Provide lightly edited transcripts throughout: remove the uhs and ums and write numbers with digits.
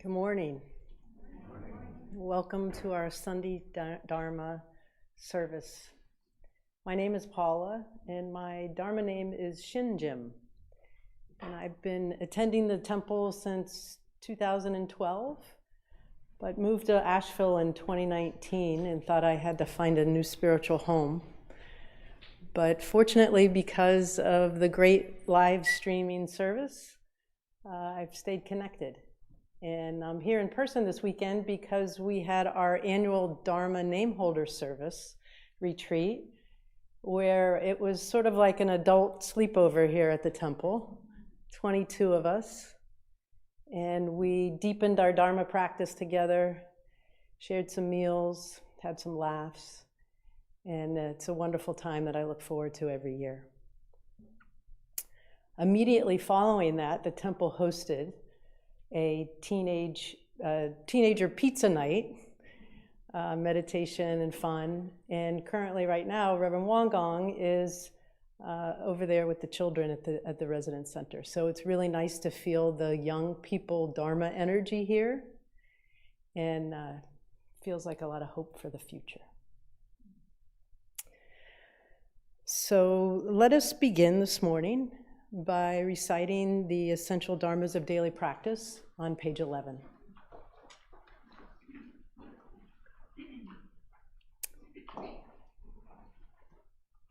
Good morning. Welcome to our Sunday Dharma service. My name is Paula, and my Dharma name is Shinjim. And I've been attending the temple since 2012, but moved to Asheville in 2019 and thought I had to find a new spiritual home. But fortunately, because of the great live streaming service, I've stayed connected. And I'm here in person this weekend because we had our annual Dharma name holder service retreat, where it was sort of like an adult sleepover here at the temple, 22 of us. And we deepened our Dharma practice together, shared some meals, had some laughs. And it's a wonderful time that I look forward to every year. Immediately following that, the temple hosted a teenager pizza night, meditation and fun. And currently right now, Reverend Won is over there with the children at the residence center. So it's really nice to feel the young people Dharma energy here, and feels like a lot of hope for the future. So let us begin this morning by reciting the essential dharmas of daily practice on page 11.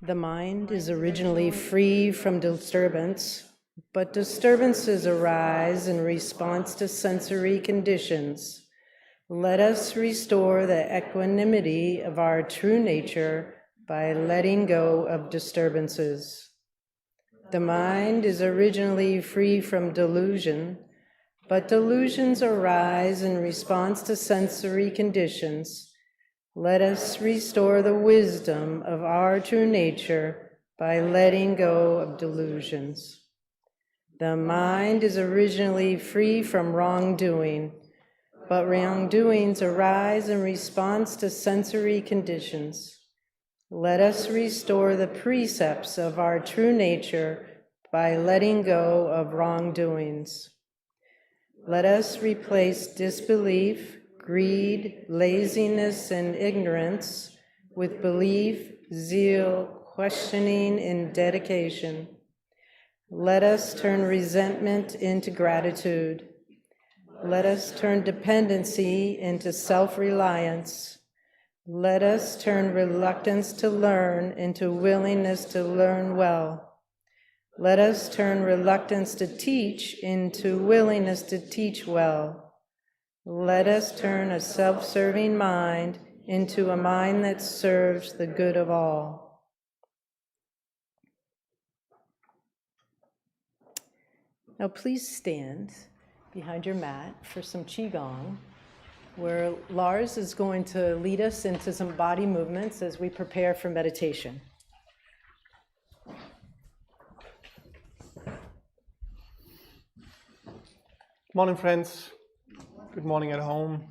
The mind is originally free from disturbance, but disturbances arise in response to sensory conditions. Let us restore the equanimity of our true nature by letting go of disturbances. The mind is originally free from delusion, but delusions arise in response to sensory conditions. Let us restore the wisdom of our true nature by letting go of delusions. The mind is originally free from wrongdoing, but wrongdoings arise in response to sensory conditions. Let us restore the precepts of our true nature by letting go of wrongdoings. Let us replace disbelief, greed, laziness, and ignorance with belief, zeal, questioning, and dedication. Let us turn resentment into gratitude. Let us turn dependency into self-reliance. Let us turn reluctance to learn into willingness to learn well. Let us turn reluctance to teach into willingness to teach well. Let us turn a self-serving mind into a mind that serves the good of all. Now please stand behind your mat for some Qi Gong, where Lars is going to lead us into some body movements as we prepare for meditation. Morning, friends. Good morning at home.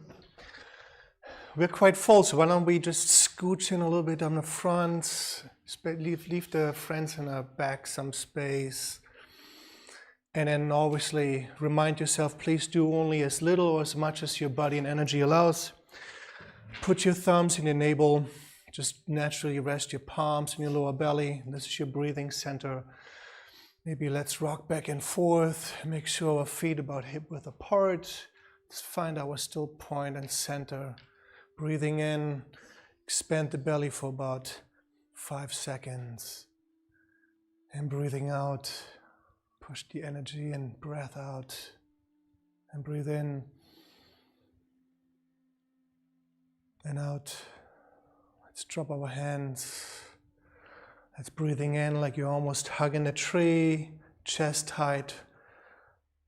We're quite full, so why don't we just scooch in a little bit on the front, leave the friends in the back some space. And then obviously remind yourself, please do only as little or as much as your body and energy allows. Put your thumbs in your navel. Just naturally rest your palms in your lower belly. This is your breathing center. Maybe let's rock back and forth. Make sure our feet about hip-width apart. Let's find our still point and center. Breathing in, expand the belly for about 5 seconds. And breathing out. Push the energy and breath out, and breathe in and out. Let's drop our hands. Let's breathing in like you're almost hugging a tree, chest tight.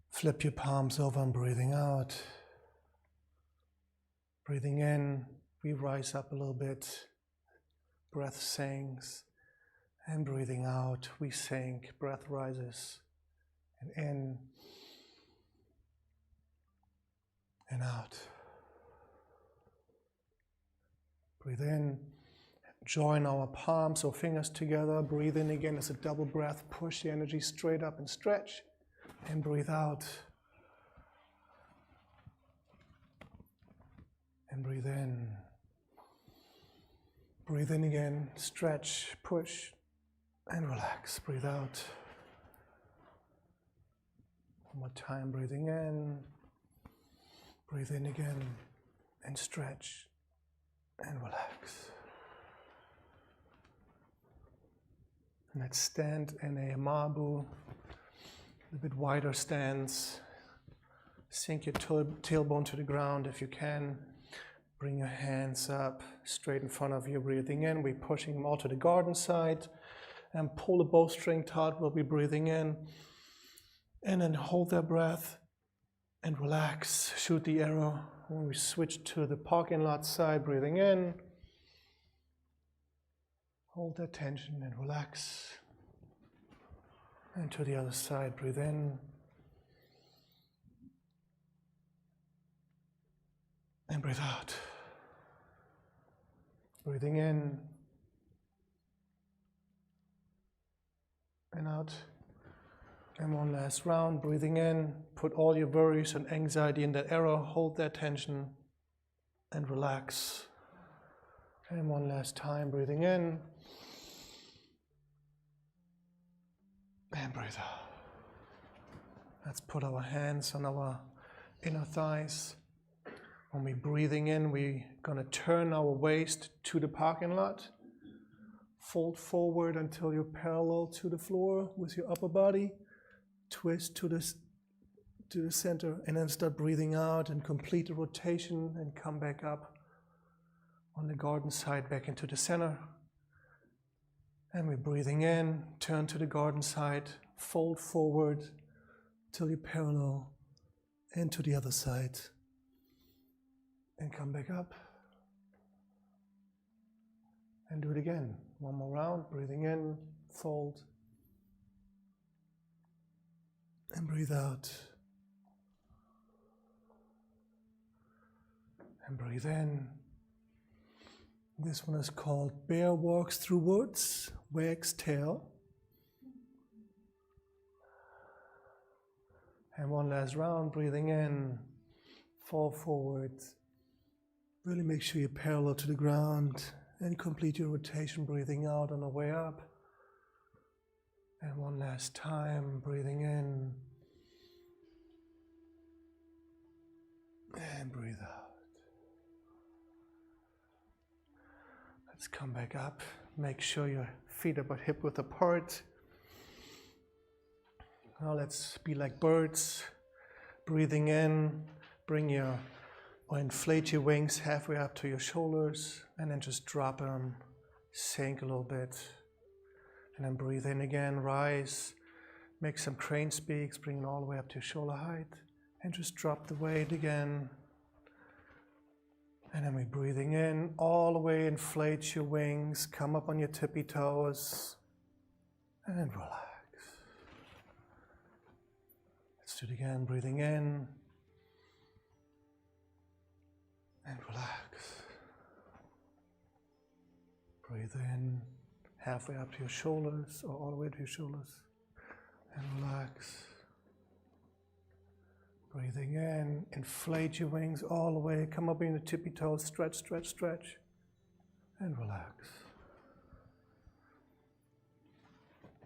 Flip your palms over and breathing out. Breathing in, we rise up a little bit. Breath sinks. And breathing out, we sink. Breath rises. And in and out. Breathe in, join our palms or fingers together. Breathe in again as a double breath. Push the energy straight up and stretch. And breathe out. And breathe in. Breathe in again, stretch, push, and relax. Breathe out. One more time, breathing in. Breathe in again, and stretch, and relax. And let's stand in a marbu, a bit wider stance. Sink your tailbone to the ground if you can. Bring your hands up straight in front of you, breathing in. We're pushing them all to the garden side. And pull the bowstring taut. We'll be breathing in. And then hold that breath and relax. Shoot the arrow. When we switch to the parking lot side, breathing in. Hold that tension and relax. And to the other side, breathe in. And breathe out. Breathing in. And out. And one last round, breathing in. Put all your worries and anxiety in that arrow. Hold that tension and relax. And one last time, breathing in. And breathe out. Let's put our hands on our inner thighs. When we're breathing in, we're going to turn our waist to the parking lot. Fold forward until you're parallel to the floor with your upper body. Twist to the center, and then start breathing out and complete the rotation and come back up on the garden side back into the center. And we're breathing in, turn to the garden side, fold forward till you're parallel, and to the other side. And come back up. And do it again. One more round, breathing in, fold. And breathe out. And breathe in. This one is called Bear Walks Through Woods, wags tail. And one last round, breathing in, fall forward. Really make sure you're parallel to the ground and complete your rotation, breathing out on the way up. And one last time, breathing in. And breathe out. Let's come back up. Make sure your feet are about hip width apart. Now let's be like birds. Breathing in, or inflate your wings halfway up to your shoulders, and then just drop them, sink a little bit. And then breathe in again, rise, make some crane speaks, bring it all the way up to your shoulder height, and just drop the weight again. And then we're breathing in, all the way inflate your wings, come up on your tippy toes, and relax. Let's do it again, breathing in, and relax. Breathe in, halfway up to your shoulders, or all the way to your shoulders, and relax. Breathing in, inflate your wings all the way, come up in the tippy toes, stretch, stretch, stretch, and relax.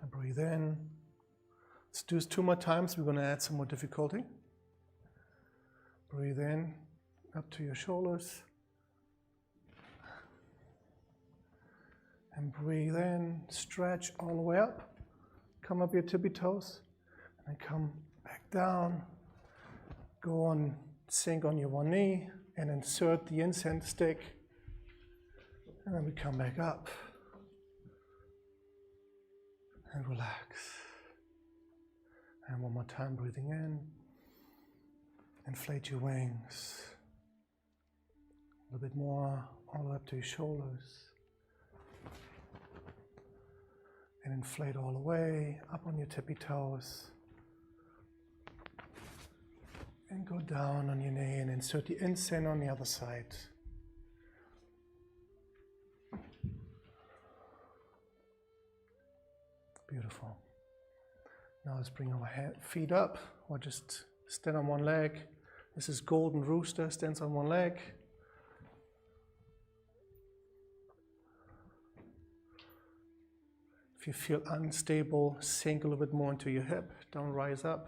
And breathe in. Let's do this 2 more times, we're going to add some more difficulty. Breathe in, up to your shoulders. And breathe in, stretch all the way up. Come up your tippy toes, and come back down. Go on, sink on your one knee, and insert the incense stick. And then we come back up. And relax. And one more time, breathing in. Inflate your wings. A little bit more, all the way up to your shoulders. And inflate all the way, up on your tippy toes. And go down on your knee and insert the incense on the other side. Beautiful. Now let's bring our feet up, or just stand on one leg. This is Golden Rooster, stands on one leg. If you feel unstable, sink a little bit more into your hip. Don't rise up.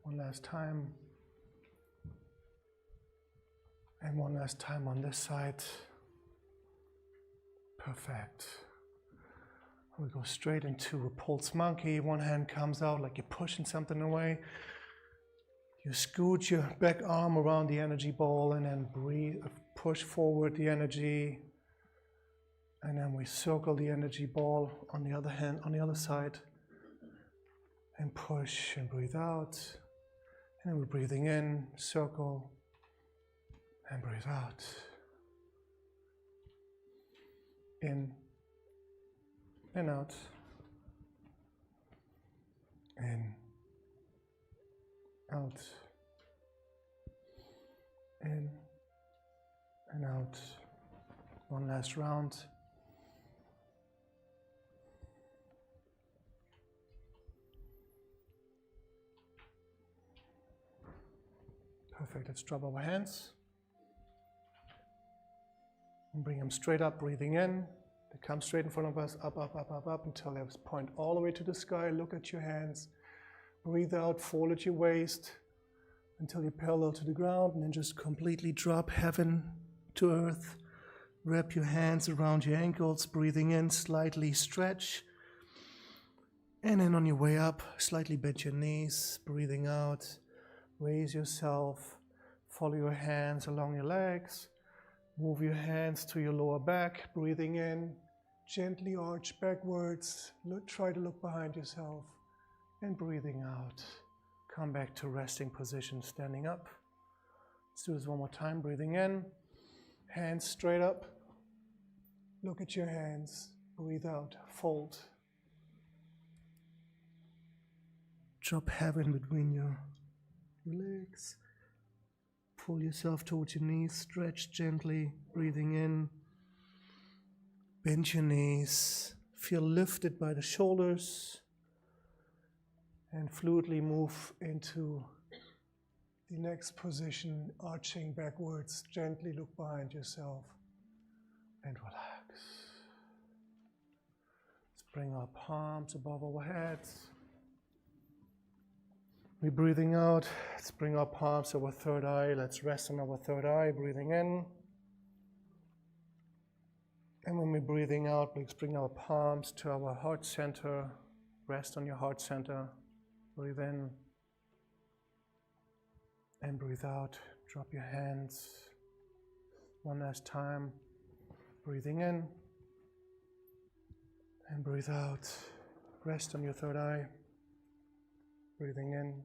One last time. And one last time on this side. Perfect. We go straight into repulsed monkey. One hand comes out like you're pushing something away. You scoot your back arm around the energy ball and then breathe, push forward the energy. And then we circle the energy ball on the other hand, on the other side. And push and breathe out. And we're breathing in, circle, and breathe out. In and out. In, out. In and out. One last round. Perfect. Let's drop our hands and bring them straight up, breathing in. They come straight in front of us, up, up, up, up, up, until they point all the way to the sky. Look at your hands. Breathe out, fold at your waist until you're parallel to the ground, and then just completely drop heaven to earth. Wrap your hands around your ankles, breathing in, slightly stretch. And then on your way up, slightly bend your knees, breathing out. Raise yourself, follow your hands along your legs, move your hands to your lower back, breathing in, gently arch backwards, try to look behind yourself, and breathing out. Come back to resting position, standing up. Let's do this one more time, breathing in, hands straight up, look at your hands, breathe out, fold. Drop heaven between your legs. Pull yourself towards your knees, stretch gently, breathing in. Bend your knees, feel lifted by the shoulders, and fluidly move into the next position, arching backwards. Gently look behind yourself and relax. Let's bring our palms above our heads. We're breathing out. Let's bring our palms to our third eye. Let's rest on our third eye, breathing in. And when we're breathing out, let's bring our palms to our heart center. Rest on your heart center. Breathe in. And breathe out. Drop your hands. One last time. Breathing in. And breathe out. Rest on your third eye. Breathing in.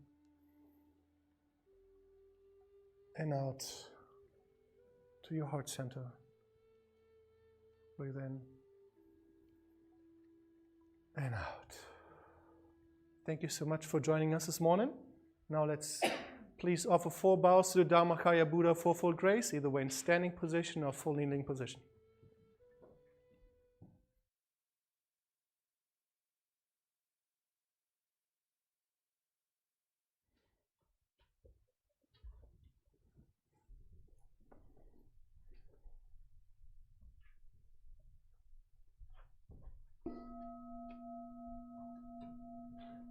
And out to your heart center. Breathe in and out. Thank you so much for joining us this morning. Now let's please offer 4 bows to the Dharmakaya Buddha, fourfold grace, either way in standing position or full kneeling position.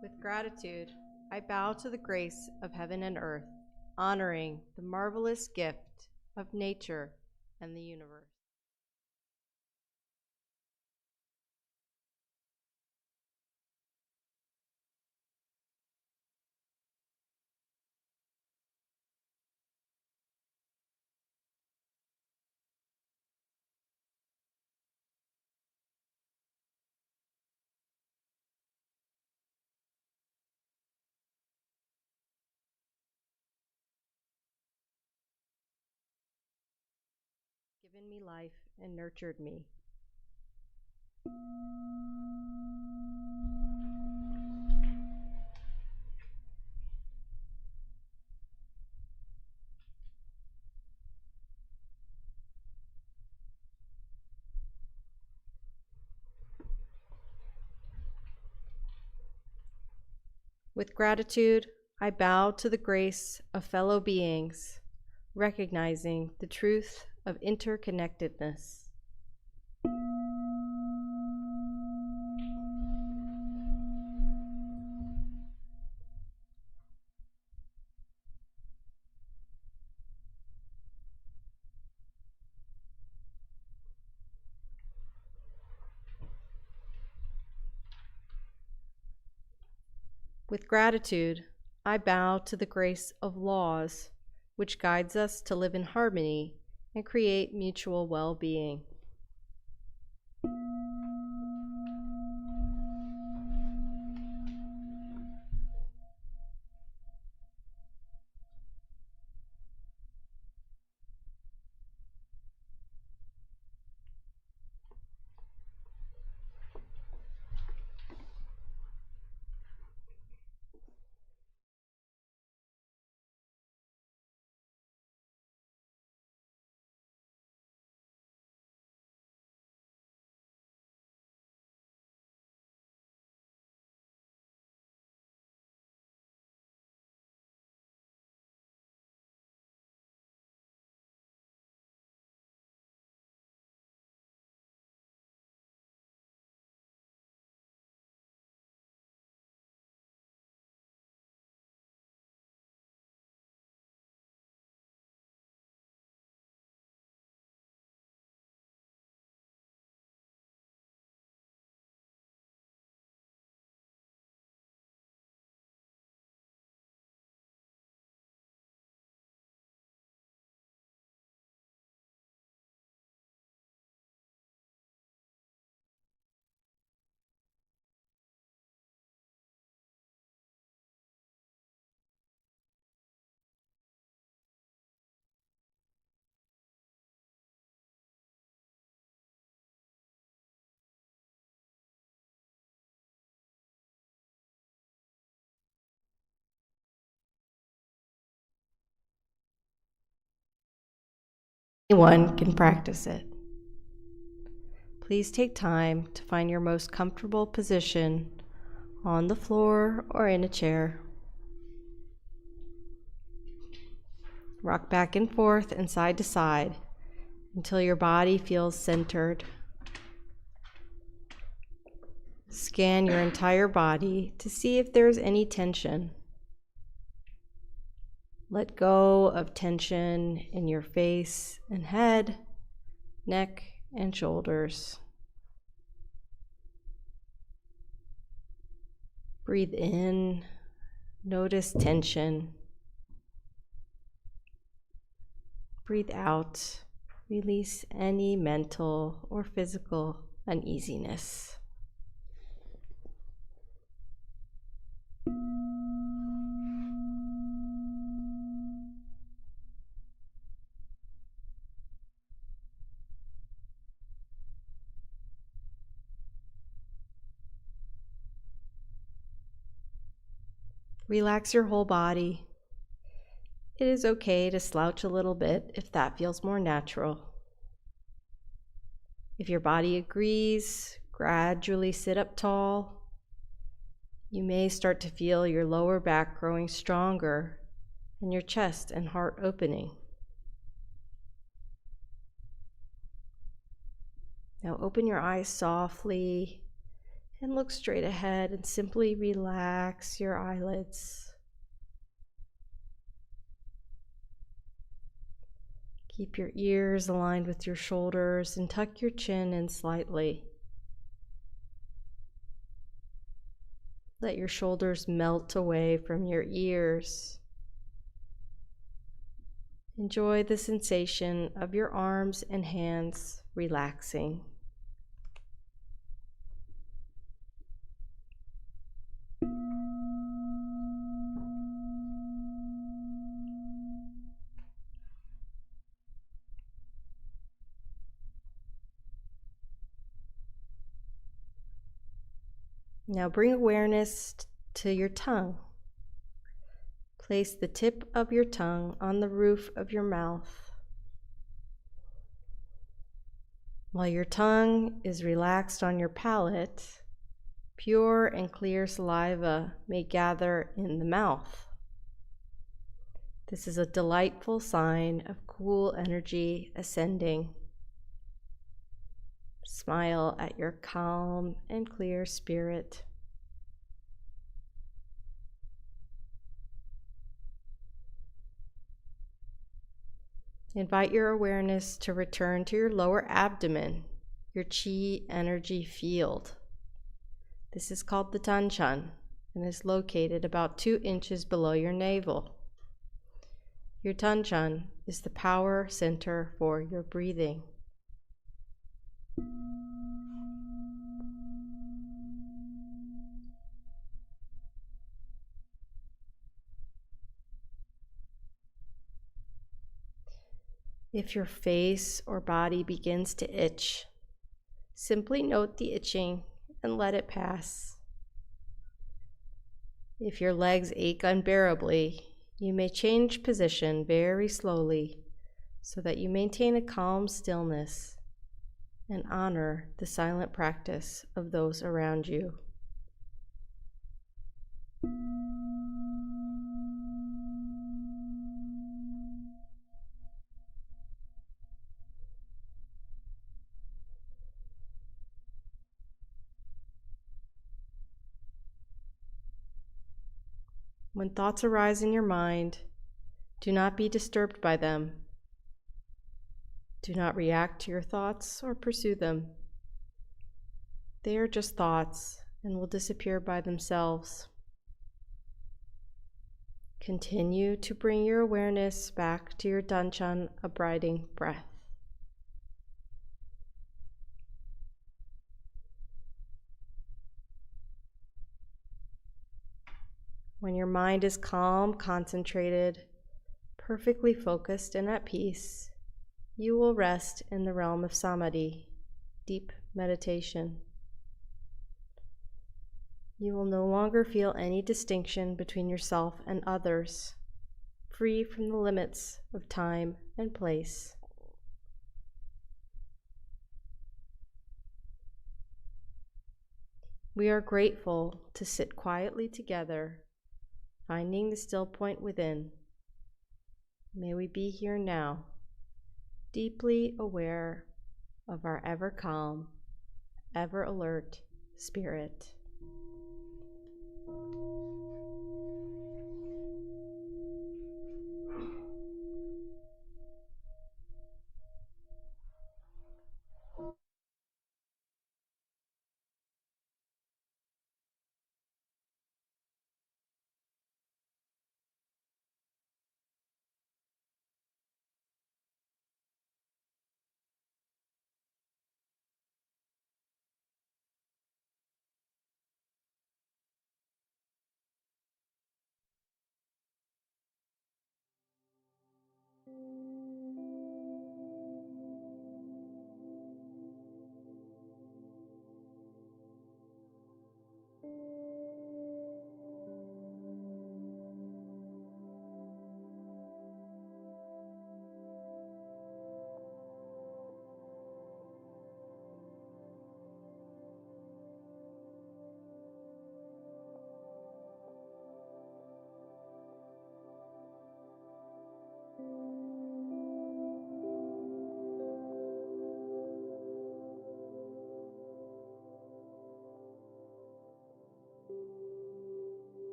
With gratitude, I bow to the grace of heaven and earth, honoring the marvelous gift of nature and the universe. Given me life and nurtured me. With gratitude, I bow to the grace of fellow beings, recognizing the truth of interconnectedness. With gratitude, I bow to the grace of laws, which guides us to live in harmony and create mutual well-being. Anyone can practice it. Please take time to find your most comfortable position on the floor or in a chair. Rock back and forth and side to side until your body feels centered. Scan your entire body to see if there's any tension. Let go of tension in your face and head, neck, and shoulders. Breathe in, notice tension. Breathe out, release any mental or physical uneasiness. Relax your whole body. It is okay to slouch a little bit if that feels more natural. If your body agrees, gradually sit up tall. You may start to feel your lower back growing stronger and your chest and heart opening. Now open your eyes softly and look straight ahead and simply relax your eyelids. Keep your ears aligned with your shoulders and tuck your chin in slightly. Let your shoulders melt away from your ears. Enjoy the sensation of your arms and hands relaxing. Now bring awareness to your tongue. Place the tip of your tongue on the roof of your mouth. While your tongue is relaxed on your palate, pure and clear saliva may gather in the mouth. This is a delightful sign of cool energy ascending. Smile at your calm and clear spirit. Invite your awareness to return to your lower abdomen, your Qi energy field. This is called the Tanshan and is located about 2 inches below your navel. Your Tanshan is the power center for your breathing. If your face or body begins to itch, simply note the itching and let it pass. If your legs ache unbearably, you may change position very slowly so that you maintain a calm stillness and honor the silent practice of those around you. When thoughts arise in your mind, do not be disturbed by them. Do not react to your thoughts or pursue them. They are just thoughts and will disappear by themselves. Continue to bring your awareness back to your Danshan abiding breath. When your mind is calm, concentrated, perfectly focused and at peace, you will rest in the realm of samadhi, deep meditation. You will no longer feel any distinction between yourself and others, free from the limits of time and place. We are grateful to sit quietly together, finding the still point within. May we be here now, deeply aware of our ever calm, ever alert spirit.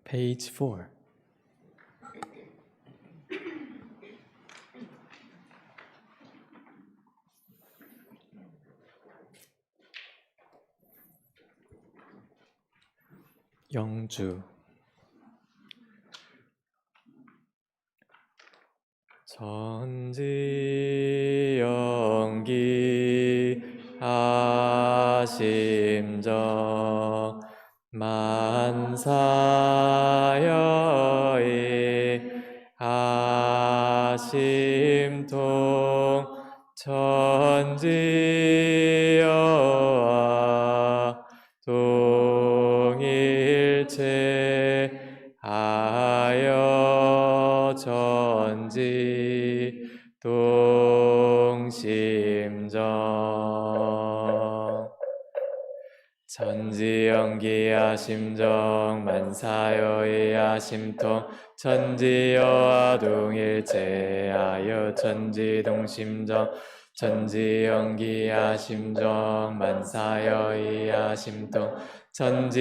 page 4. 영주. 전지연기 하심정 만사여의 하심통 천지여와 동일체 하여 전지 동심정 전지연기야 심정 만사여야 심통 천지여와 동일체하여 천지동심정 천지연기야 심정 만사여야 심통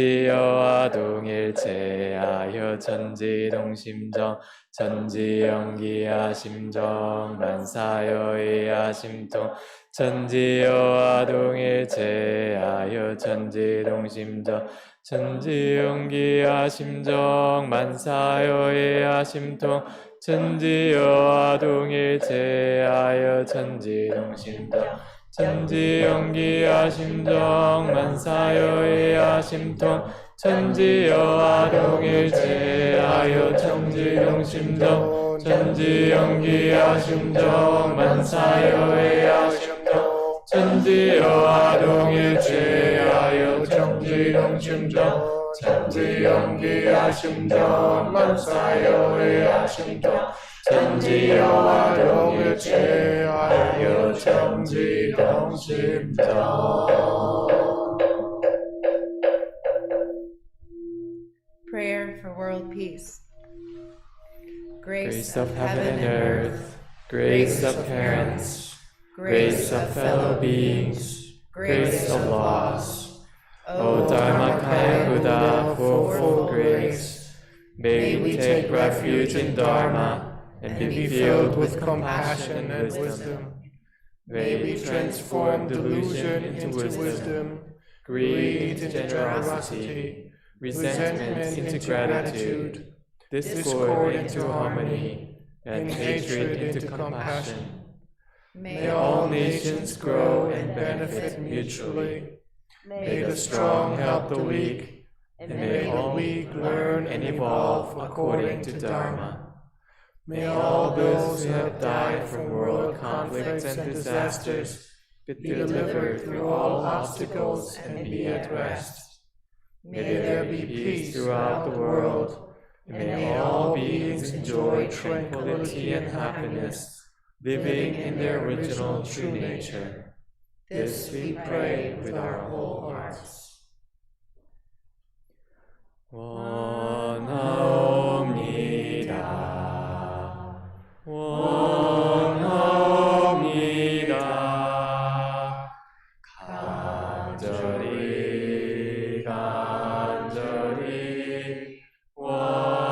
천지여와 동일체하여 천지동심정 천지연기야 심정 만사여야 심통 천지여와 동일체하여 천지동심정 천지연기야 심정 만사여야 심통 천지여와 동일체하여 천지동심정 천지연기야 심정 만사여야 심통 천지여와 동일체하여 천지동심정 천지연기야 심정 만사여야 심통 천지여와 동일체하여 천지동심정 천지연기야 심정 만사여야 심통 천지여와 동일체하여 천지동심정. Prayer for world peace. Grace of heaven and earth, grace of parents, grace of fellow beings, grace of laws. O Dharmakaya Buddha, full grace, may we take refuge in Dharma and be filled with compassion and wisdom. May we transform delusion into wisdom, greed into generosity, resentment into gratitude, discord into harmony, and hatred into compassion. May all nations grow and benefit mutually. May the strong help the weak, and may the weak learn and evolve according to Dharma. May all those who have died from world conflicts and disasters be delivered through all obstacles and be at rest. May there be peace throughout the world, and may all beings enjoy tranquility and happiness, living in their original true nature. This we pray with our whole hearts. 원하옵니다. 원하옵니다. 간절히 간절히 원하옵니다.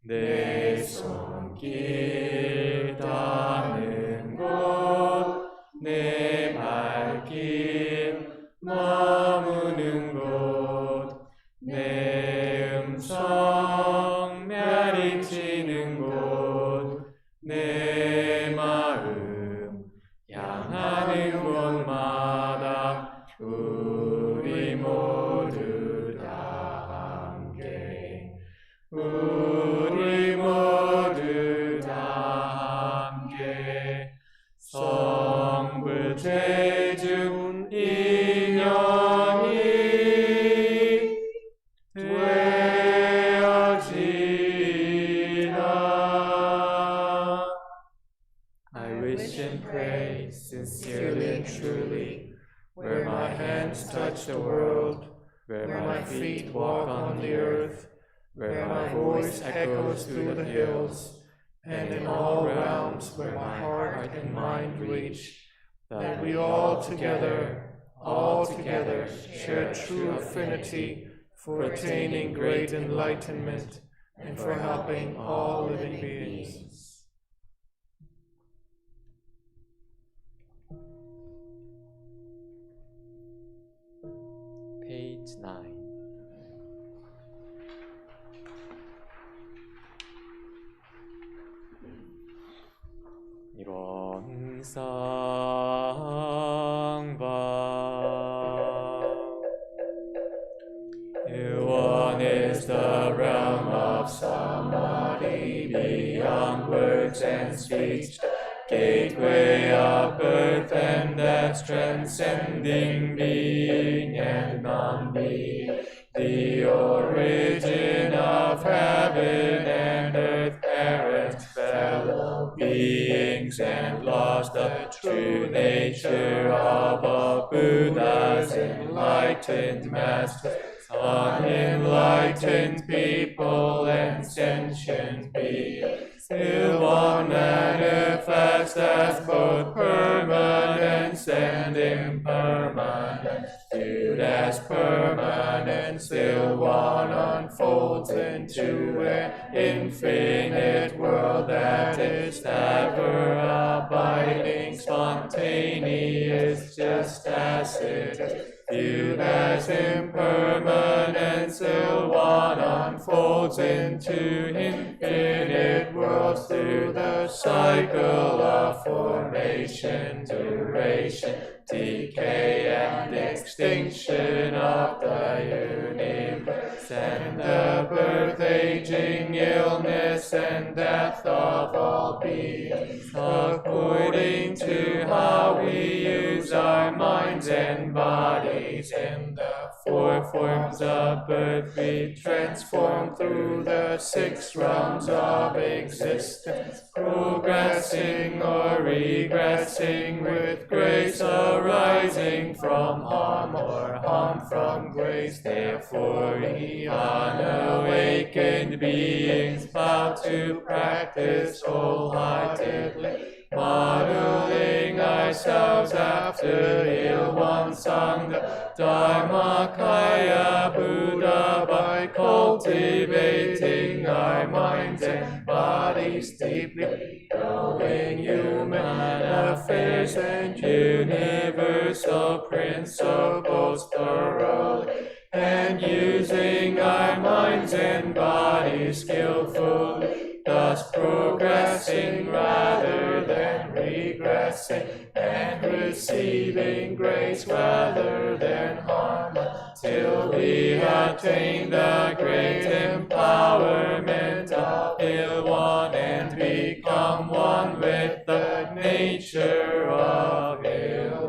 내 손길 닿는 곳, 내 발길 머무는 곳, 내 음성 멸리치는 곳, 내 마음 향하는 곳마다 우리 모두 다 함께 우리 모두 다 함께 성불퇴중 인연이 되어지라. I wish and pray sincerely and truly, where my hands touch the world, where my feet walk on the earth, where my voice echoes through the hills, and in all realms where my heart and mind reach, that we all together, all together share true affinity for attaining great enlightenment and for helping all living beings. Page 9. One is the realm of samadhi beyond words and speech, gateway of birth and death, transcending being and non-being, the origin of heaven and earth, parents, fellow beings, and lost the true nature of all Buddha's enlightened masters, unenlightened people and sentient beings, still one manifest as both permanence and impermanence, viewed as permanent, still one unfolds into an infinite world that is ever abiding, spontaneous, just as it is, viewed as impermanent, still one unfolds into infinite worlds through the cycle of formation, duration, decay, and extinction of the universe, and the birth, aging, illness, and death of all beings, according to how we use our minds and bodies. In the four forms of birth we transform through the 6 realms of existence, progressing or regressing with grace arising from harm or harm from grace. Therefore we unawakened beings vow to practice wholeheartedly, modeling ourselves after Il Sangha, Dharmakaya Buddha, by cultivating our minds and bodies deeply, knowing human affairs and universal principles thoroughly, and using our minds and bodies skillfully, thus progressing rather than regressing, and receiving grace rather than harm, till we attain the great empowerment of Il and become one with the nature of Il.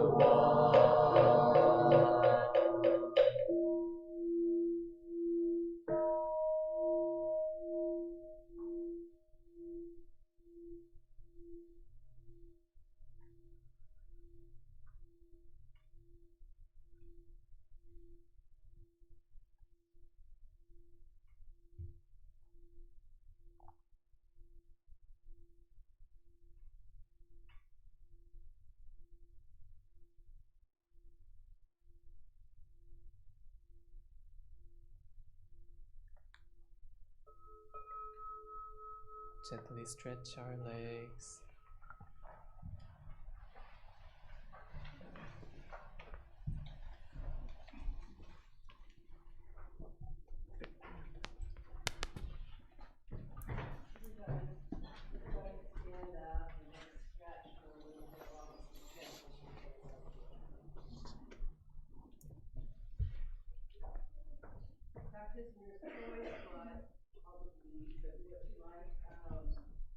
Gently stretch our legs.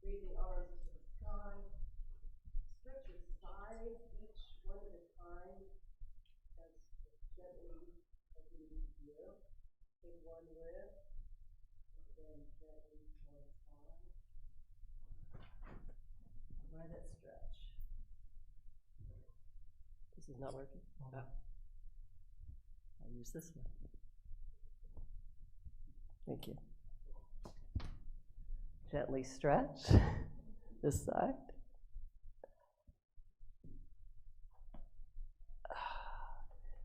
Raise the arms to the sky. Stretch your thighs, each one at a time, as gently as you need to. Take one lift, and then gently one side. Let it stretch. This is not working? Oh. I'll use this one. Thank you. Gently stretch this side.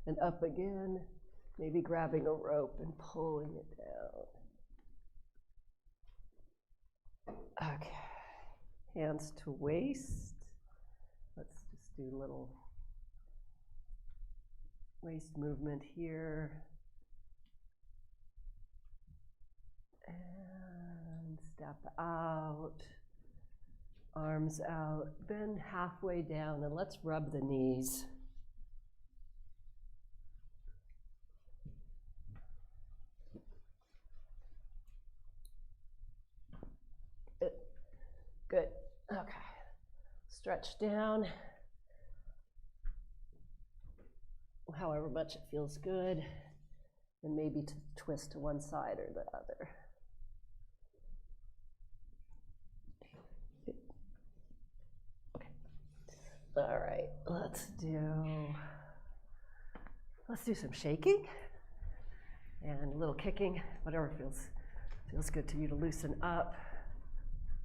and up again, maybe grabbing a rope and pulling it down. Okay, hands to waist. Let's just do a little waist movement here. And step out, arms out, bend halfway down, and let's rub the knees. Good. Okay. Stretch down. However much it feels good. And maybe to twist to one side or the other. Okay. All right. Let's do some shaking and a little kicking, whatever feels good to you to loosen up.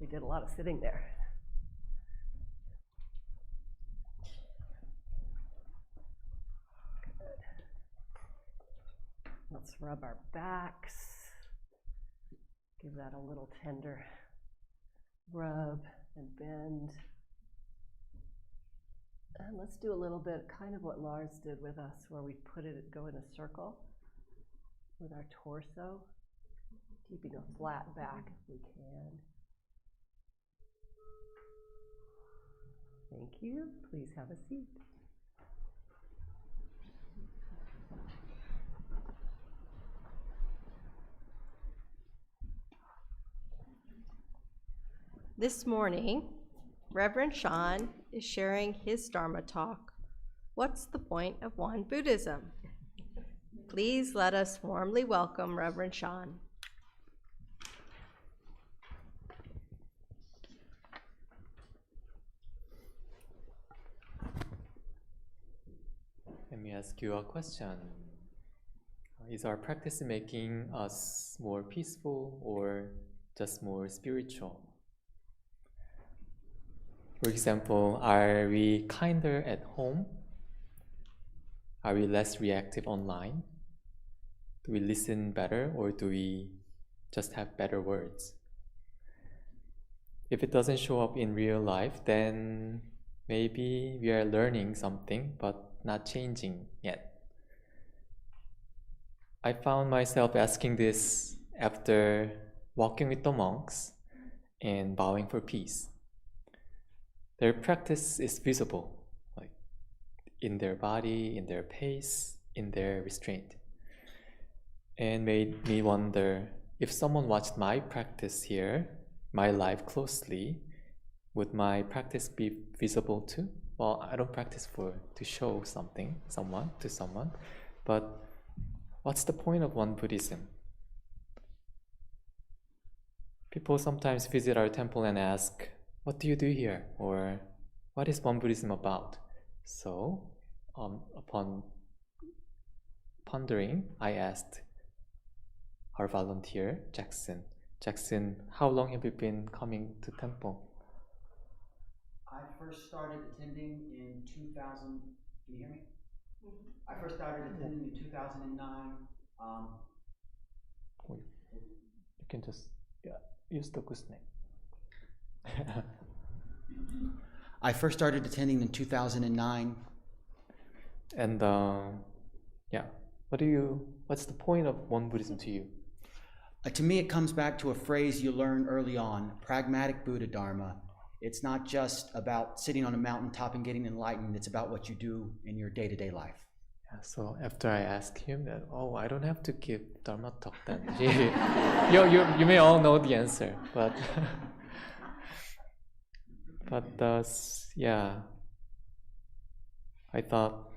We did a lot of sitting there. Good. Let's rub our backs. Give that a little tender rub and bend. And let's do a little bit, kind of what Lars did with us, where we go in a circle with our torso, keeping a flat back if we can. Thank you. Please have a seat. This morning, Reverend Sean is sharing his Dharma Talk. What's the point of Won Buddhism? Please let us warmly welcome Reverend Sean. Let me ask you a question. Is our practice making us more peaceful or just more spiritual? For example, are we kinder at home? Are we less reactive online? Do we listen better, or do we just have better words? If it doesn't show up in real life, then maybe we are learning something but not changing yet. I found myself asking this after walking with the monks and bowing for peace. Their practice is visible, like in their body, in their pace, in their restraint, and made me wonder, if someone watched my practice here, my life closely, would my practice be visible too? Well, I don't practice to show something, to someone, but what's the point of Won Buddhism? People sometimes visit our temple and ask, what do you do here? Or what is Won Buddhism about? So, upon pondering, I asked our volunteer, Jackson. Jackson, how long have you been coming to temple? I first started attending in 2000. Can you hear me? I first started attending in 2009. You can just use the gooseneck. I first started attending in 2009. And what's the point of Won Buddhism to you? To me, it comes back to a phrase you learn early on: pragmatic Buddha Dharma. It's not just about sitting on a mountaintop and getting enlightened. It's about what you do in your day-to-day life. Yeah, so after I asked him that, I don't have to give Dharma talk then. you may all know the answer, but I thought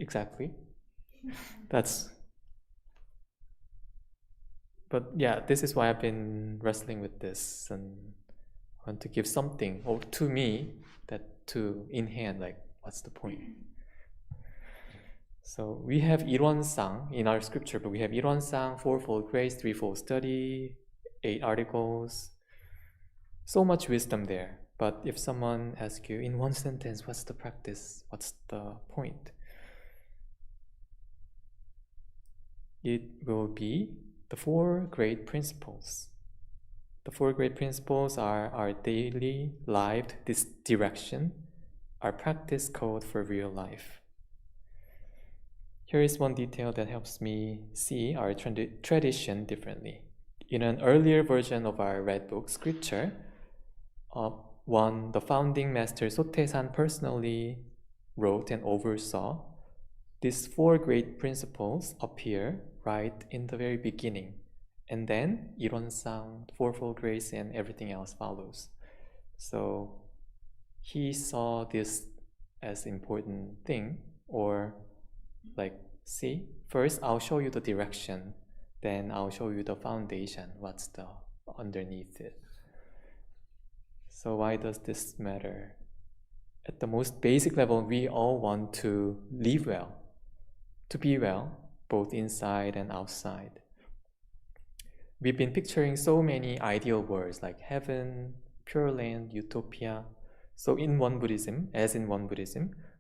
exactly. This is why I've been wrestling with this and want to give something, or to me, in hand, like, what's the point? So we have Ilwon-sang in our scripture, but we have Ilwon-sang, fourfold grace, threefold study, 8 articles, so much wisdom there. But if someone asks you in one sentence, what's the practice? What's the point? It will be the 4 great principles. The 4 great principles are our daily lived this direction, our practice code for real life. Here is one detail that helps me see our tradition differently. In an earlier version of our Red Book scripture, the founding master Sotaesan personally wrote and oversaw. These 4 great principles appear right in the very beginning, and then Ilonsang, Fourfold Grace, and everything else follows. So he saw this as important thing, or like, see, first I'll show you the direction, then I'll show you the foundation, what's the underneath it. So why does this matter? At the most basic level, we all want to live well, to be well, both inside and outside. We've been picturing so many ideal words like heaven, pure land, utopia. So in Won Buddhism,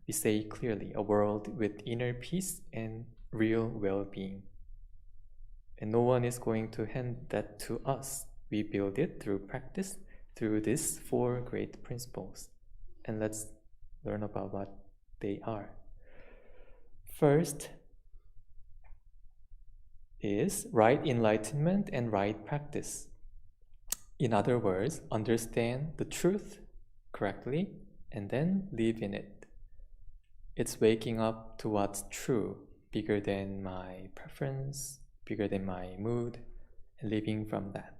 we say clearly a world with inner peace and real well-being. And no one is going to hand that to us. We build it through practice, through these 4 great principles. And let's learn about what they are. First is right enlightenment and right practice. In other words, understand the truth correctly and then live in it. It's waking up to what's true, bigger than my preference, bigger than my mood, and living from that.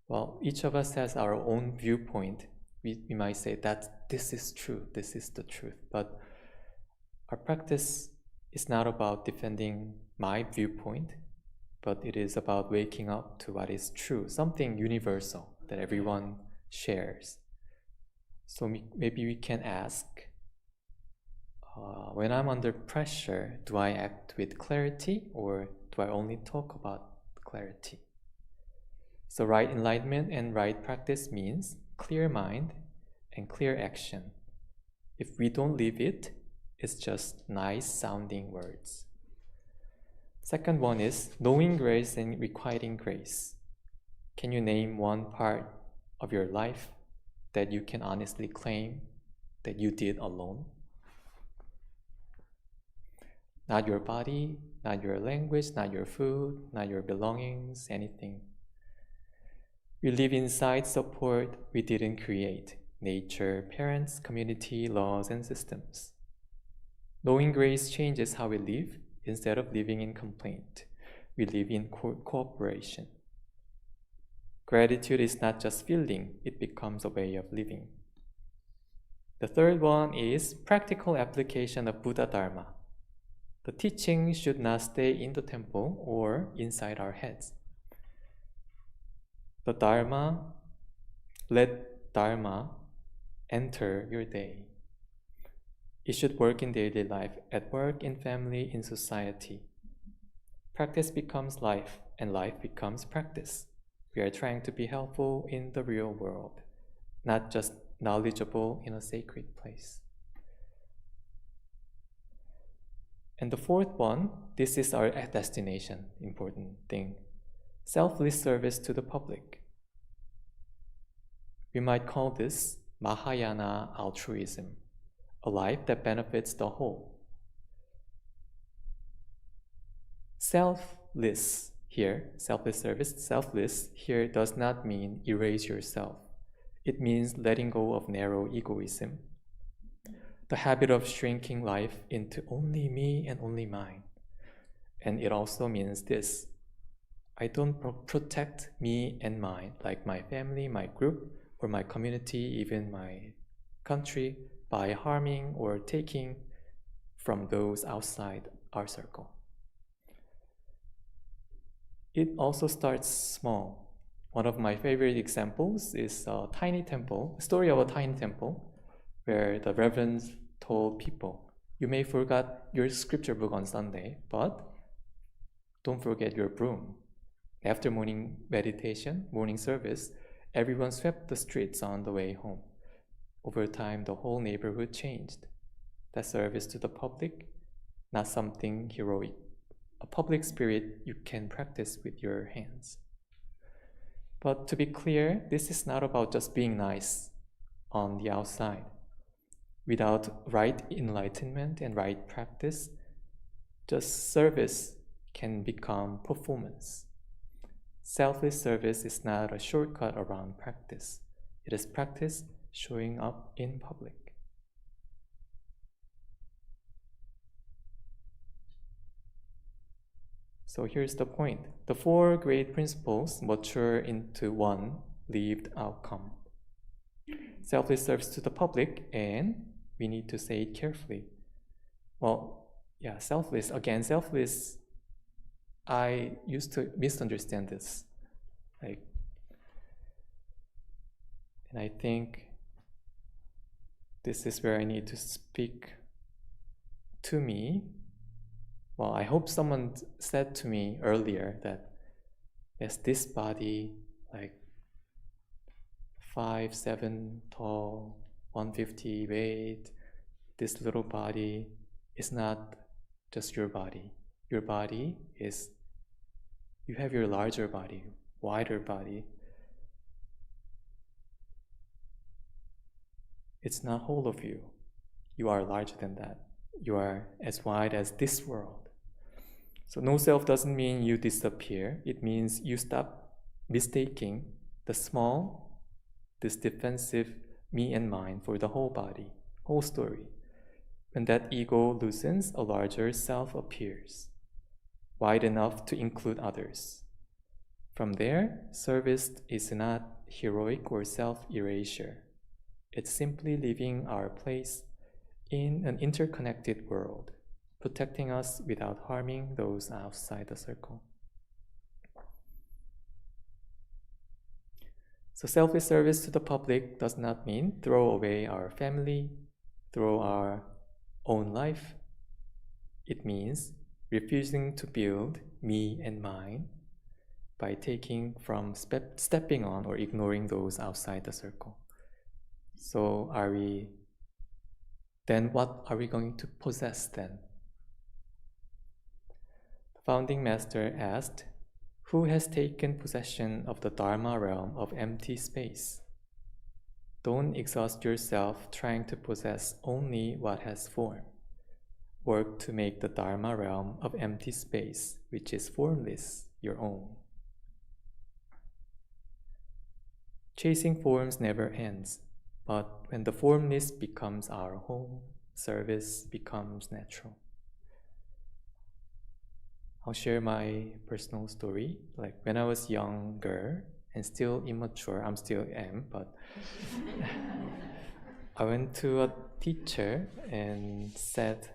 Well, each of us has our own viewpoint. We might say that this is true, this is the truth, but our practice is not about defending my viewpoint, but it is about waking up to what is true, something universal that everyone shares. So maybe we can ask, when I'm under pressure, do I act with clarity or do I only talk about clarity? So right enlightenment and right practice means clear mind and clear action. If we don't live it, it's just nice sounding words. Second one is knowing grace and requiting grace. Can you name one part of your life that you can honestly claim that you did alone? Not your body, not your language, not your food, not your belongings, anything. We live inside support we didn't create: nature, parents, community, laws, and systems. Knowing grace changes how we live. Instead of living in complaint, we live in cooperation. Gratitude is not just feeling, it becomes a way of living. The third one is practical application of Buddha Dharma. The teaching should not stay in the temple or inside our heads. The Dharma, let Dharma enter your day. It should work in daily life, at work, in family, in society. Practice becomes life, and life becomes practice. We are trying to be helpful in the real world, not just knowledgeable in a sacred place. And the fourth one, this is our destination, important thing: selfless service to the public. We might call this Mahayana altruism, a life that benefits the whole. Selfless here, selfless service, selfless here does not mean erase yourself. It means letting go of narrow egoism, the habit of shrinking life into only me and only mine. And it also means this: I don't protect me and mine, like my family, my group, or my community, even my country, by harming or taking from those outside our circle. It also starts small. One of my favorite examples is a tiny temple, a story of a tiny temple, where the reverends told people, you may forget your scripture book on Sunday, but don't forget your broom. After morning meditation, morning service, everyone swept the streets on the way home. Over time, the whole neighborhood changed. That service to the public, not something heroic. A public spirit you can practice with your hands. But to be clear, this is not about just being nice on the outside. Without right enlightenment and right practice, just service can become performance. Selfless service is not a shortcut around practice. It is practice showing up in public. So here's the point. The 4 great principles mature into one lived outcome. Selfless service to the public, and we need to say it carefully. Well, yeah, selfless. Again, selfless, I used to misunderstand this. And I think this is where I need to speak to me. Well, I hope someone said to me earlier that yes, this body, 5'7" tall, 150 weight, this little body is not just your body. Your body is, you have your larger body, wider body. It's not whole of you. You are larger than that. You are as wide as this world. So no self doesn't mean you disappear. It means you stop mistaking the small, this defensive me and mine for the whole body, whole story. When that ego loosens, a larger self appears, wide enough to include others. From there, service is not heroic or self-erasure. It's simply living our place in an interconnected world, protecting us without harming those outside the circle. So selfless service to the public does not mean throw away our family, throw our own life. It means refusing to build me and mine by taking from stepping on or ignoring those outside the circle. So what are we going to possess then? The founding master asked, who has taken possession of the Dharma realm of empty space? Don't exhaust yourself trying to possess only what has form. Work to make the Dharma realm of empty space, which is formless, your own. Chasing forms never ends, but when the formless becomes our home, service becomes natural. I'll share my personal story. When I was younger and still immature, I still am, but I went to a teacher and said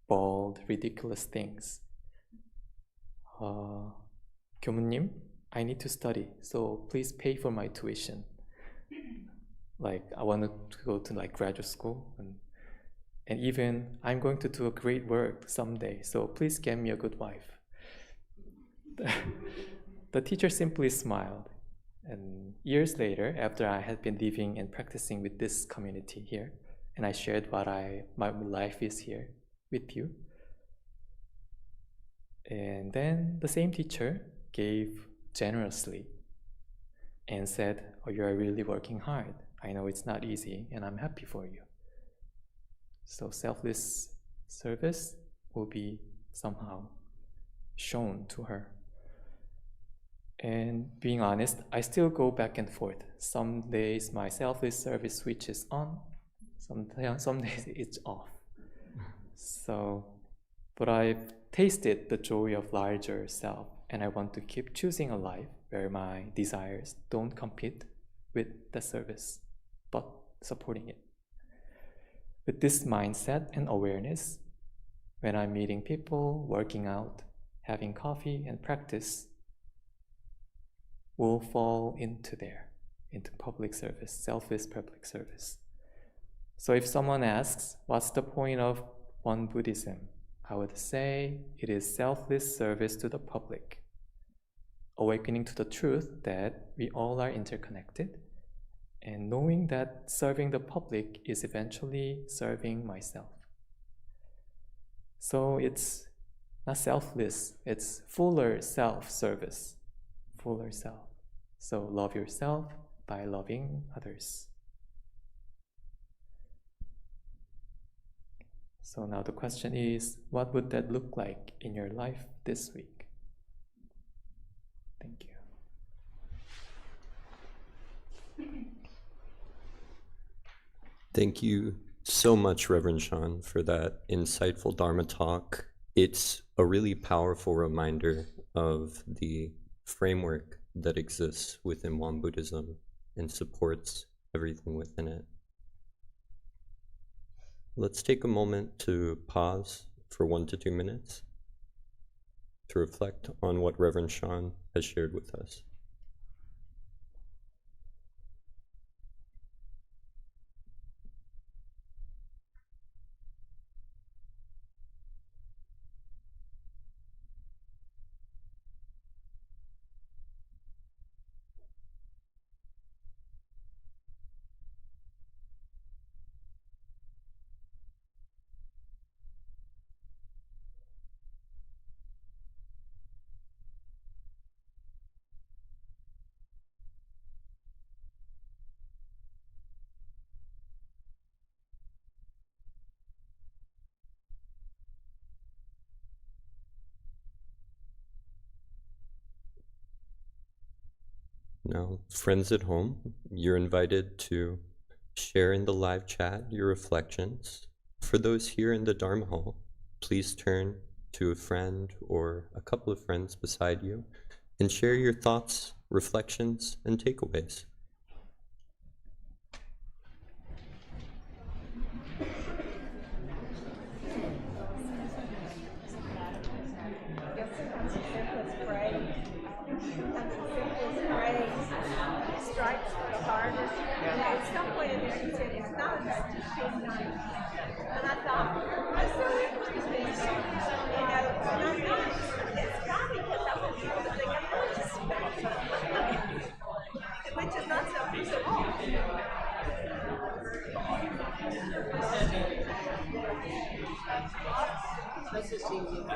bold, ridiculous things. 교무님, I need to study, so please pay for my tuition. I wanted to go to graduate school, and even I'm going to do a great work someday, so please get me a good wife. The teacher simply smiled, and years later, after I had been living and practicing with this community here, and I shared what my life is here with you, and then the same teacher gave generously and said, oh, you are really working hard. I know it's not easy, and I'm happy for you. So selfless service will be somehow shown to her. And being honest, I still go back and forth. Some days my selfless service switches on, some days it's off. But I've tasted the joy of larger self, and I want to keep choosing a life where my desires don't compete with the service, but supporting it. With this mindset and awareness, when I'm meeting people, working out, having coffee and practice, we'll fall into public service, selfless public service. So if someone asks, what's the point of Won Buddhism? I would say it is selfless service to the public, awakening to the truth that we all are interconnected, and knowing that serving the public is eventually serving myself. So it's not selfless, it's fuller self-service, fuller self. So love yourself by loving others. So now the question is, what would that look like in your life this week? Thank you. Thank you so much, Reverend Sean, for that insightful Dharma talk. It's a really powerful reminder of the framework that exists within Won Buddhism and supports everything within it. Let's take a moment to pause for 1 to 2 minutes to reflect on what Reverend Sean has shared with us. Now, friends at home, you're invited to share in the live chat your reflections. For those here in the Dharma Hall, please turn to a friend or a couple of friends beside you and share your thoughts, reflections, and takeaways. Strikes the hardest. At some point in there, he said, it's not about just being nice. And I thought, that's so interesting. You know, and I'm not, it's probably because I want people to think I'm really just special. Which is not selfish at all. It doesn't seem, if I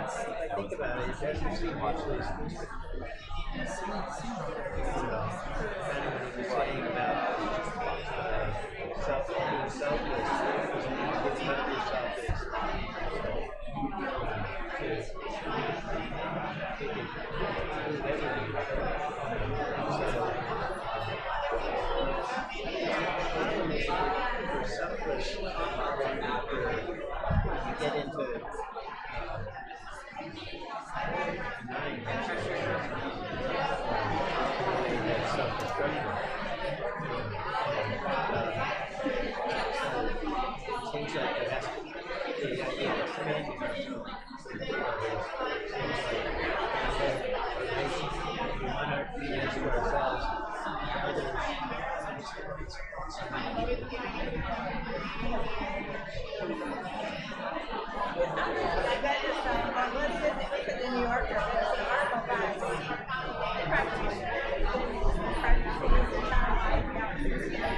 think about it, it doesn't seem mutually exclusive. Kind of what you were saying about being selfless, it's not yourself, it's if you're selfless, you get into denying that's self-destructive. Seems like it has to be the idea of expanding ourselves. Seems like we want to be nice to ourselves, others. I read this, what is it? It was in the New Yorker. There's an article about practicing his entire life now since he was 18 in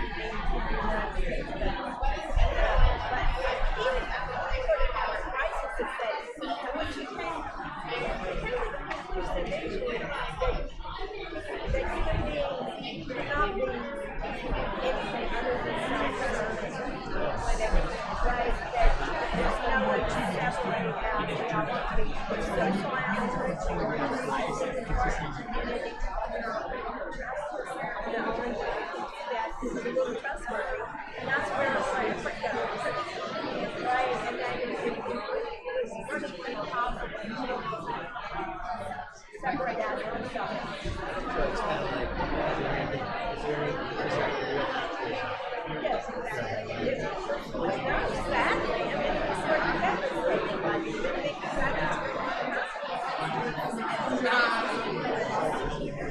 the United States. But he sort of had a crisis of faith. And what you came to the conclusion that you realize that human beings do not mean anything other than self-service or whatever. Right? That there's no way to separate out that I want to be social animals or community. The only thing that is a little trustworthy, and that's where the effort goes. Right? And that is virtually impossible to separate out oneself. So it's kind of like, is there any real Yes, exactly. It's not sadly, I mean, it's sort of devastating, but because that is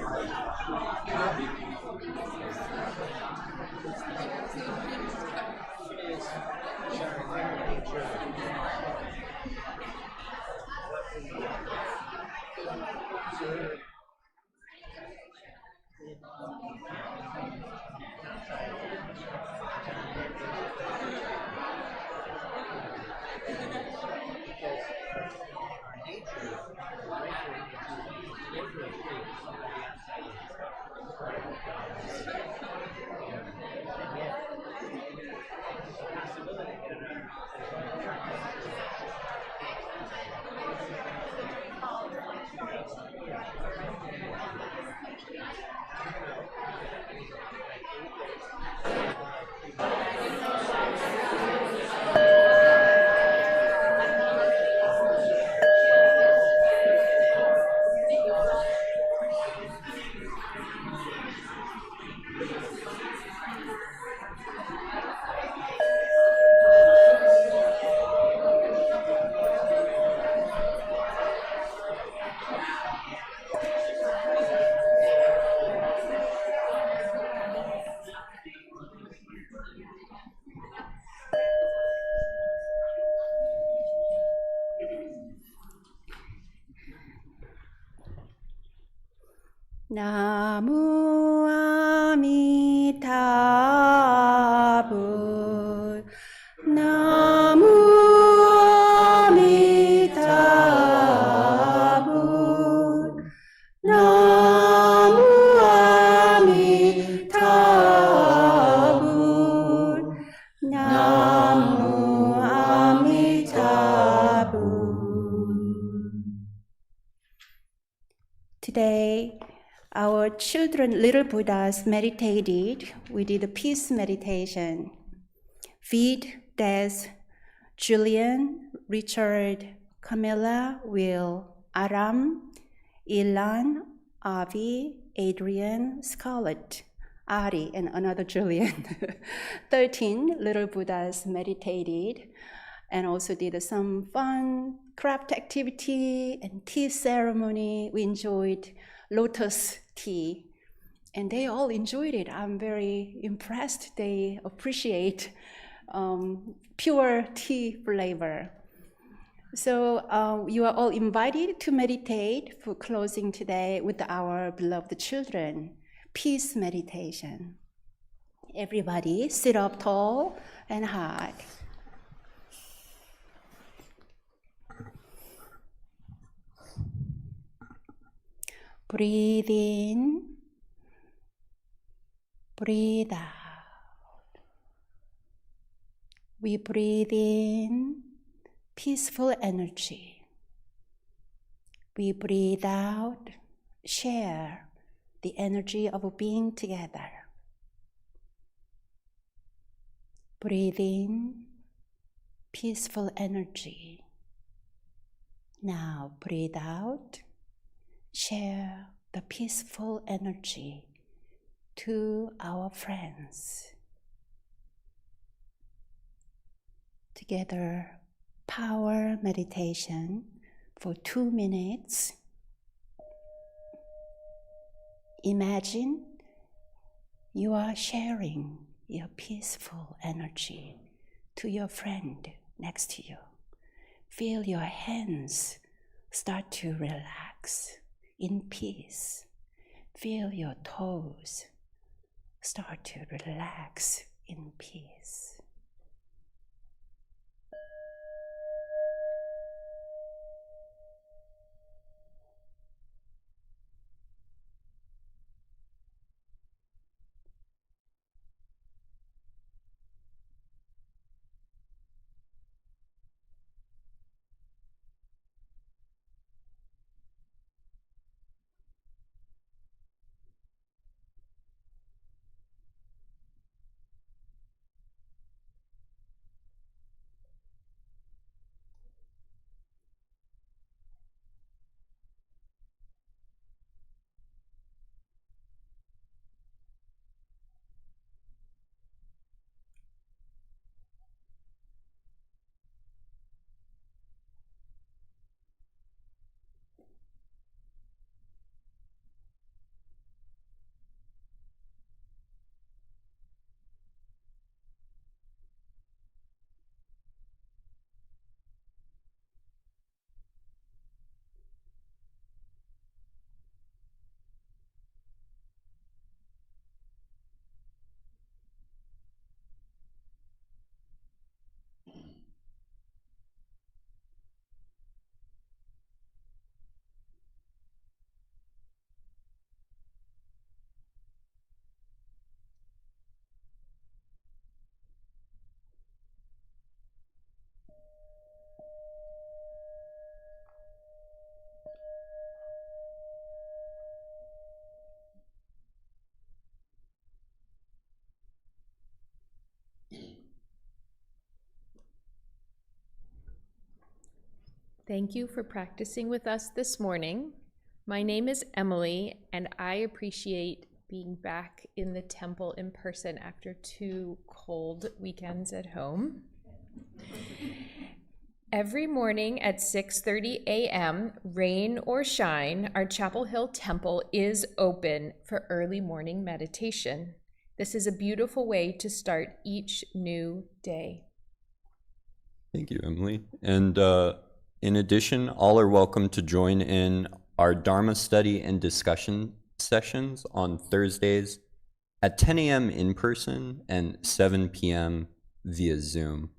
Namu Amitabha. Namu Amitabha. Namu Amitabha. Namu Amitabha. Today, our children, little Buddhas, meditated. We did a peace meditation. Vid, Des, Julian, Richard, Camilla, Will, Aram, Ilan, Avi, Adrian, Scarlett, Ari, and another Julian. 13 little Buddhas meditated and also did some fun craft activity and tea ceremony. We enjoyed lotus tea, and they all enjoyed it. I'm very impressed. They appreciate pure tea flavor. So you are all invited to meditate for closing today with our beloved children. Peace meditation. Everybody sit up tall and high. Breathe in, breathe out. We breathe in peaceful energy. We breathe out, share the energy of being together. Breathe in peaceful energy. Now breathe out, share the peaceful energy to our friends. Together, power meditation for 2 minutes. Imagine you are sharing your peaceful energy to your friend next to you. Feel your hands start to relax in peace. Feel your toes start to relax in peace. Thank you for practicing with us this morning. My name is Emily, and I appreciate being back in the temple in person after 2 cold weekends at home. Every morning at 6:30 a.m., rain or shine, our Chapel Hill Temple is open for early morning meditation. This is a beautiful way to start each new day. Thank you, Emily. And in addition, all are welcome to join in our Dharma study and discussion sessions on Thursdays at 10 a.m. in person and 7 p.m. via Zoom.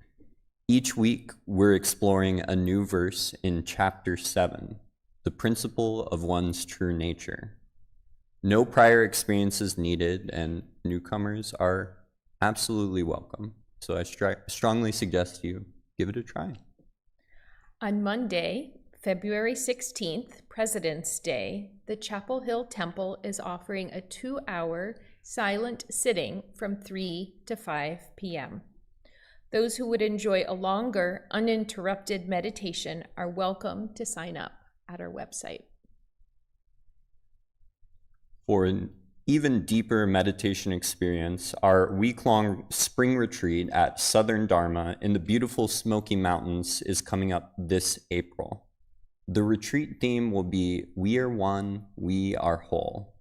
Each week, we're exploring a new verse in Chapter 7, the principle of one's true nature. No prior experiences needed, and newcomers are absolutely welcome. So I strongly suggest you give it a try. On Monday, February 16th, President's Day, the Chapel Hill Temple is offering a 2-hour silent sitting from 3 to 5 p.m. Those who would enjoy a longer, uninterrupted meditation are welcome to sign up at our website. For an even deeper meditation experience, our week-long spring retreat at Southern Dharma in the beautiful Smoky Mountains is coming up this April. The retreat theme will be We Are One, We Are Whole,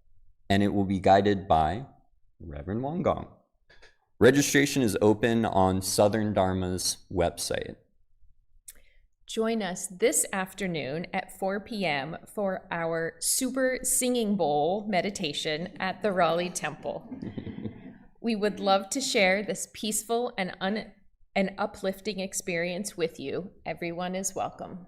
and it will be guided by Reverend Won Gong. Registration is open on Southern Dharma's website. Join us this afternoon at 4 p.m. for our Super Singing Bowl meditation at the Raleigh Temple. We would love to share this peaceful and uplifting experience with you. Everyone is welcome.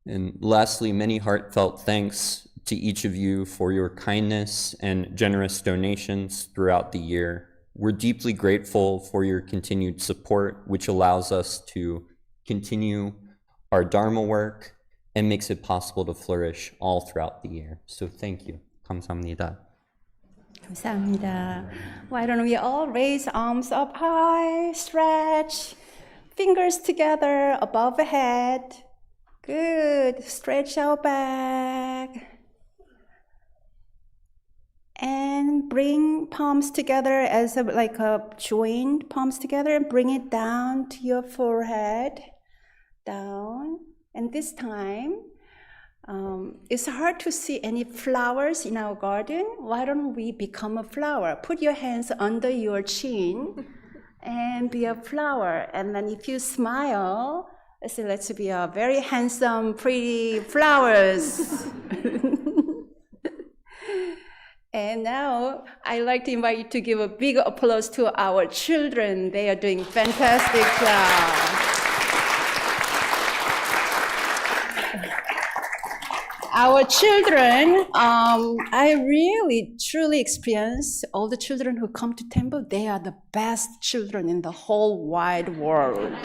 And lastly, many heartfelt thanks to each of you for your kindness and generous donations throughout the year. We're deeply grateful for your continued support, which allows us to continue our Dharma work and makes it possible to flourish all throughout the year. So thank you. 감사합니다. 감사합니다. Why don't we all raise arms up high, stretch, fingers together above the head. Good. Stretch out back. And bring palms together as like a joined palms together, and bring it down to your forehead. Down. And this time, it's hard to see any flowers in our garden. Why don't we become a flower? Put your hands under your chin and be a flower. And then if you smile, let's be a very handsome, pretty flowers. And now I'd like to invite you to give a big applause to our children. They are doing fantastic job. Our children, I really truly experience all the children who come to temple, they are the best children in the whole wide world.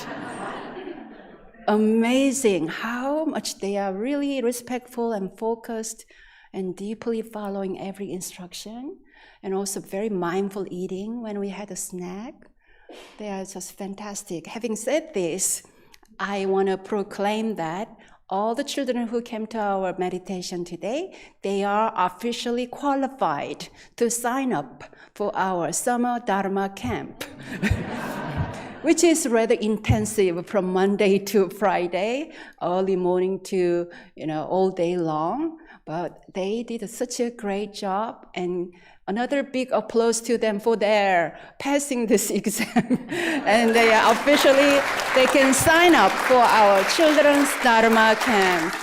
Amazing how much they are really respectful and focused and deeply following every instruction, and also very mindful eating when we had a snack. They are just fantastic. Having said this, I want to proclaim that all the children who came to our meditation today, they are officially qualified to sign up for our summer Dharma camp, which is rather intensive from Monday to Friday, early morning to all day long. But they did such a great job, and another big applause to them for their passing this exam. And they are they can sign up for our children's Dharma camp.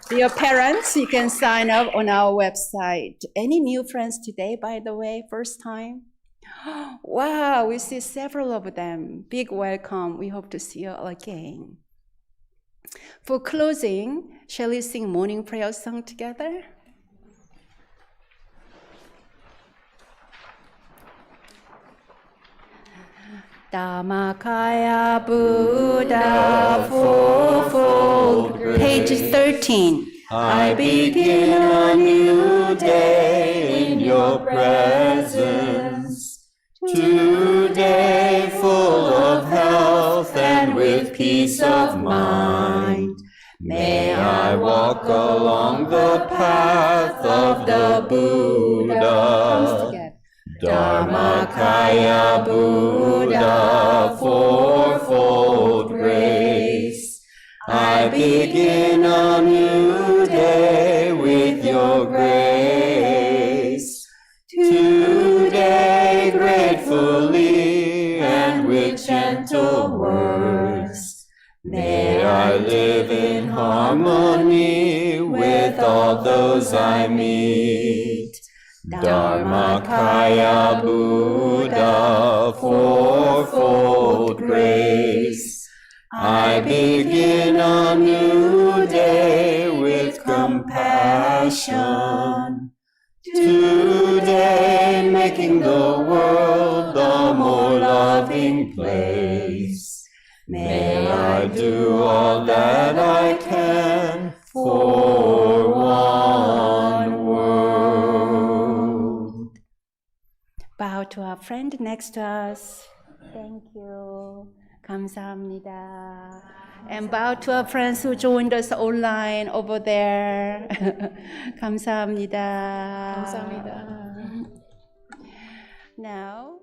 Dear parents, you can sign up on our website. Any new friends today, by the way, first time? Wow, we see several of them. Big welcome. We hope to see you again. For closing, shall we sing morning prayer song together? Dhammakaya Buddha fourfold, page 13. I begin a new day in your presence. Today full of health and with peace of mind. along the path of the Buddha. Dharmakaya Buddha, fourfold grace. I begin a new day with your grace. Today gratefully and with gentle words, may I live in harmony with all those I meet. Dharmakaya Buddha, fourfold grace. I begin a new day with compassion. Today making the world a more loving place. May I do all that I can for one world. Bow to our friend next to us. Thank you. 감사합니다. And bow to our friends who joined us online over there. 감사합니다. 감사합니다. Now,